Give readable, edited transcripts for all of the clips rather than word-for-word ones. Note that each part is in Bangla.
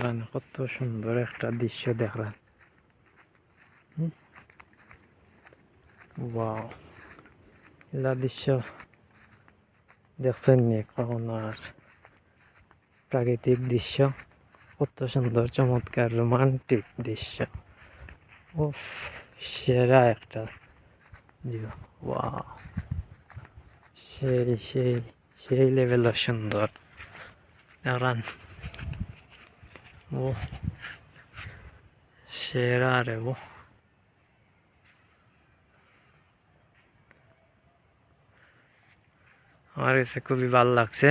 দাঁড়ান, কত সুন্দর একটা দৃশ্য দেখলাম। ওয়াও, এলা দৃশ্য দেখছেন নি কখনো? আর প্রাকৃতিক দৃশ্য কত সুন্দর, চমৎকার রোমান্টিক দৃশ্য। ও, সেরা একটা ভিউ। ওয়াও, সেই সেই সেই লেভেলের সুন্দর। দাঁড়ান, ও সেরা রে। ও আমার কাছে খুবই ভালো লাগছে।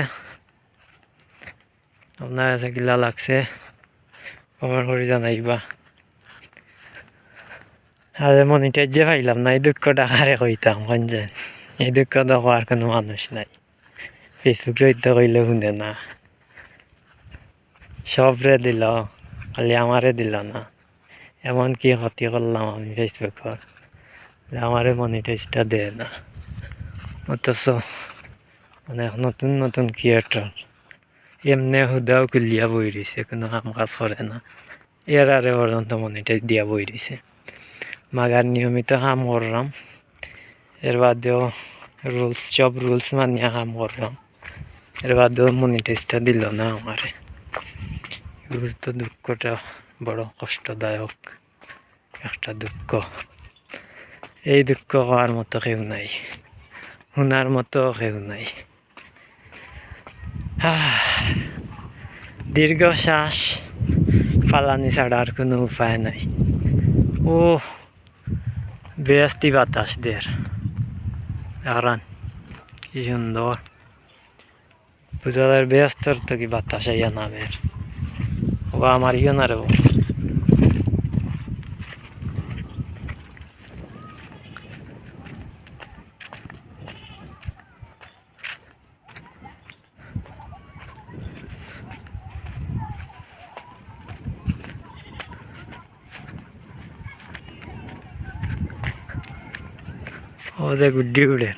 আপনার কাছে কিলা লাগছে কমেন্ট করে জানাইবা। আরে মনিটাইজ যে পাইলাম না, এই দুঃখটা কারে কইতাম কঞ্জেন? এই দুঃখ তো আর কোনো মানুষ নাই। ফেসবুক রইতে কইলে শুনে না, সবরে দিল, খালি আমারে দিল না। এমন কি ক্ষতি করলাম আমি ফেসবুকর, আমারে মনিটাইজটা দেয় না? অথচ অনেক নতুন নতুন ক্রিয়েটর এমনি হুদাও খুলিয়া বই রয়েছে, কোনো কাম কাজ করে না, এর আরে পর্যন্ত মনিটাইজ দিয়া বই রয়েছে। মাগার নিয়মিত কাম করলাম, এর বাদেও সব রুলস মানিয়া কাম করলাম, এর বাদেও মনিটাইজটা দিল না আমারে। তো দুঃখটা বড় কষ্টদায়ক একটা দুঃখ। এই দুঃখ হওয়ার মতো কেউ নাই, শোনার মতো কেউ নাই। দীর্ঘ শ্বাস ফালানি ছাড়া আর কোনো উপায় নাই। ও বেস্তি বাতাস দের, দাঁড়ান কি সুন্দর। বুঝাদের ব্যস্তর তো কি বাতাস আইয়া নামের। ও আমার ইয়ে না রে। ও যে গুড্ডি উড়ে।